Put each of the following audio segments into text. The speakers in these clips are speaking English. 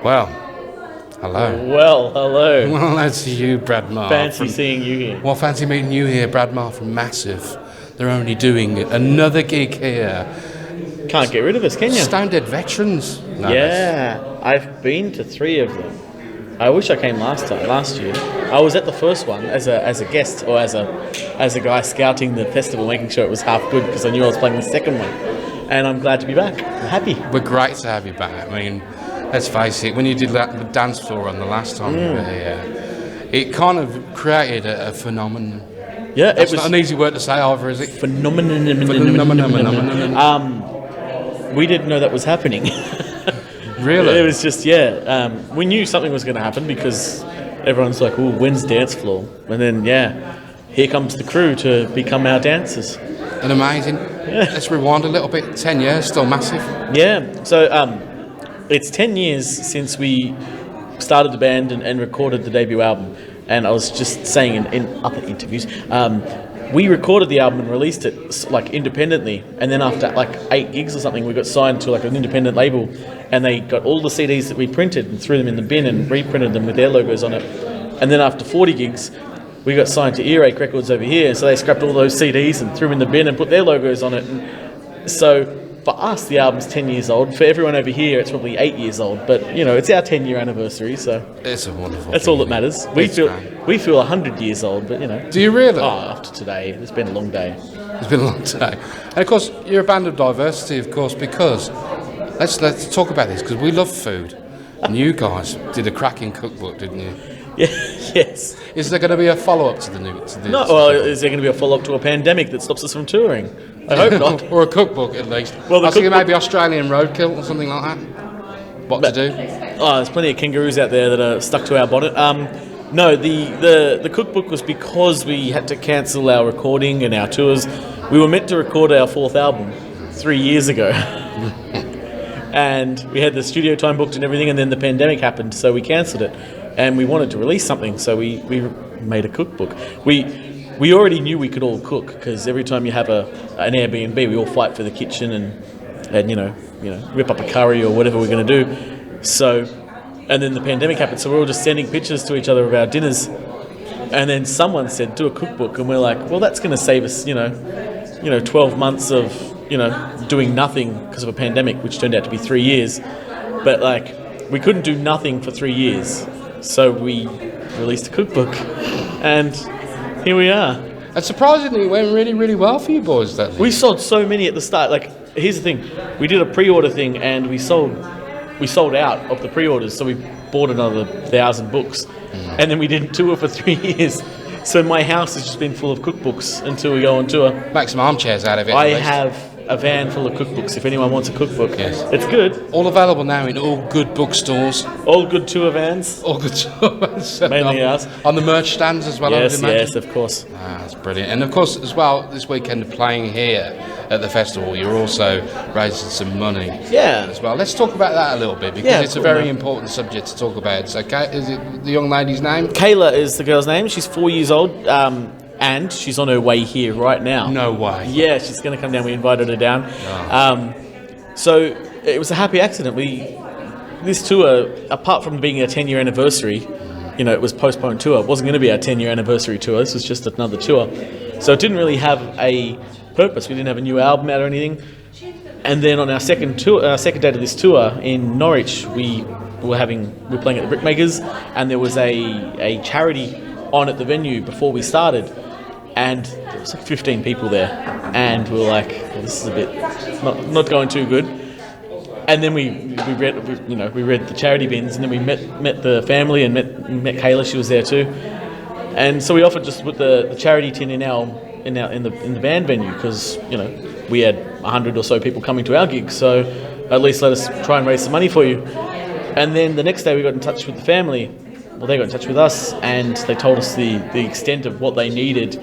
Well, hello. Well, hello. Well, that's you, Brad Marr. Fancy seeing you here. Well, fancy meeting you here, Brad Marr from Massive. They're only doing another gig here. Can't get rid of us, can you? Stonedead veterans. No, Yeah, I've been to 3 of them. I wish I came last year. I was at the first one as a guest or as a guy scouting the festival, making sure it was half good because I knew I was playing the second one. And I'm glad to be back. I'm happy. We're great to have you back. I mean, let's face it, when you did that the dance floor on the last time you were here, it kind of created a phenomenon. Yeah, That's it was not an easy word to say either, is it? phenomenon. We didn't know that was happening. Really? It was just, we knew something was going to happen because everyone's like, "Ooh, when's dance floor?" And then, here comes the crew to become our dancers. And amazing. Yeah. Let's rewind a little bit. 10 years, still massive. Yeah. So it's 10 years since we started the band and recorded the debut album. And I was just saying in other interviews, we recorded the album and released it independently, and then after 8 gigs or something, we got signed to an independent label, and they got all the CDs that we printed and threw them in the bin and reprinted them with their logos on it. And then after 40 gigs, we got signed to Earache Records over here, so they scrapped all those CDs and threw them in the bin and put their logos on it. And so for us, the album's 10 years old. For everyone over here, it's probably 8 years old. But it's our 10-year anniversary, so it's a wonderful. That's all that matters. We feel 100 years old, but Do you really? Oh, after today, it's been a long day. It's been a long day, and of course you're a band of diversity, of course, because let's talk about this because we love food, and you guys did a cracking cookbook, didn't you? Yeah. Yes. Is there going to be a follow-up to the new? No. Well, is there going to be a follow-up to a pandemic that stops us from touring? I hope not. Or a cookbook, at least. Well, I was thinking maybe Australian roadkill or something like that. What to do? Oh, there's plenty of kangaroos out there that are stuck to our bonnet. No, the cookbook was because we had to cancel our recording and our tours. We were meant to record our 4th album 3 years ago. And we had the studio time booked and everything, and then the pandemic happened, so we cancelled it. And we wanted to release something, so we made a cookbook. We already knew we could all cook because every time you have an Airbnb, we all fight for the kitchen and rip up a curry or whatever we're going to do. So, and then the pandemic happened, so we're all just sending pictures to each other of our dinners. And then someone said, "Do a cookbook," and we're like, "Well, that's going to save us, 12 months of doing nothing because of a pandemic, which turned out to be 3 years." But we couldn't do nothing for 3 years, so we released a cookbook, and here we are. And surprisingly, it went really, really well for you boys. That we sold so many at the start. Here's the thing: we did a pre-order thing, and we sold out of the pre-orders. So we bought another 1,000 books, and then we didn't tour for 3 years. So my house has just been full of cookbooks until we go on tour. Make some armchairs out of it. I have a van full of cookbooks. If anyone wants a cookbook, yes, it's good. All available now in all good bookstores. All good tour vans. All good tour vans. Mainly ours. On the merch stands as well. Yes, of course. That's brilliant. And of course, as well, this weekend playing here at the festival, you're also raising some money. Yeah. As well. Let's talk about that a little bit because it's a very important subject to talk about. So, is it the young lady's name? Kayla is the girl's name. She's 4 years old. And she's on her way here right now. No way. Yeah, she's going to come down. We invited her down. Oh. So it was a happy accident. This tour, apart from being our 10-year anniversary, it was postponed tour. It wasn't going to be our 10-year anniversary tour. This was just another tour. So it didn't really have a purpose. We didn't have a new album out or anything. And then on our second date of this tour in Norwich, we were playing at the Brickmakers, and there was a charity on at the venue before we started. And there was 15 people there, and we were like, well, "This is a bit not going too good." And then we read the charity bins, and then we met the family and met Kayla. She was there too, and so we offered just to put the charity tin in the band venue because we had 100 or so people coming to our gig, so at least let us try and raise some money for you. And then the next day we got in touch with the family. Well, they got in touch with us, and they told us the extent of what they needed.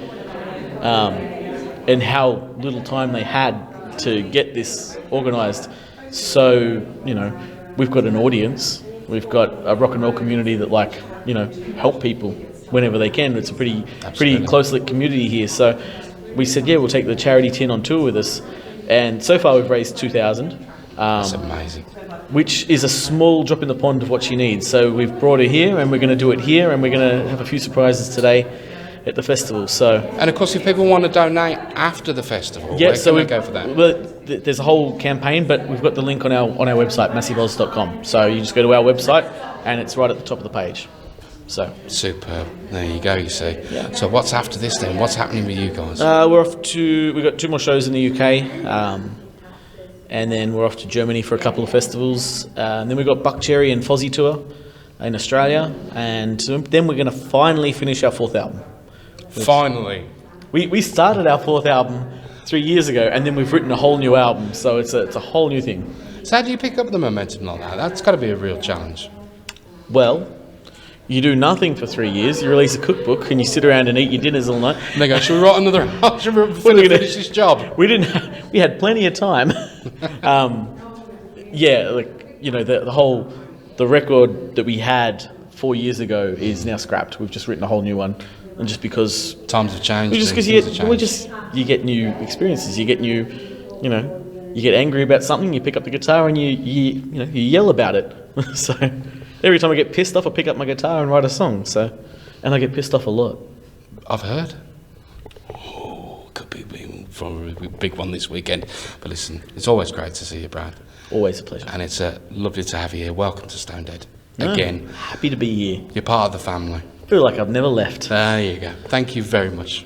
And how little time they had to get this organised. So, we've got an audience. We've got a rock and roll community that help people whenever they can. It's a pretty close-knit community here. So we said, we'll take the charity tin on tour with us. And so far we've raised 2,000. That's amazing. which is a small drop in the pond of what she needs. So we've brought her here, and we're going to do it here, and we're going to have a few surprises today at the festival. So, And of course, if people want to donate after the festival, yeah, where so can we they go for that? Well, there's a whole campaign, but we've got the link on our website, massiveoz.com. So you just go to our website, and it's right at the top of the page. So Superb. There you go, you see. Yeah. So what's after this then? What's happening with you guys? we've got 2 more shows in the UK, and then we're off to Germany for a couple of festivals. And then we've got Buckcherry and Fozzy Tour in Australia, and then we're going to finally finish our 4th album. Finally. We started our 4th album 3 years ago, and then we've written a whole new album, so it's a whole new thing. So how do you pick up the momentum like that? That's got to be a real challenge. Well, you do nothing for 3 years, you release a cookbook, and you sit around and eat your dinners all night. And they go, should we write another? Should we finish this job? We had plenty of time. Yeah, like, you know, the record that we had 4 years ago is now scrapped. We've just written a whole new one, and just because Times have changed. just because you get new experiences, you get new, you know, you get angry about something, you pick up the guitar and you yell about it. So every time I get pissed off, I pick up my guitar and write a song. So, and I get pissed off a lot. I've heard. Oh, could be probably a big one this weekend. But listen, it's always great to see you, Brad. Always a pleasure. And it's lovely to have you here. Welcome to Stonedead. No, Again. happy to be here. You're part of the family. Feel like I've never left. There you go. Thank you very much.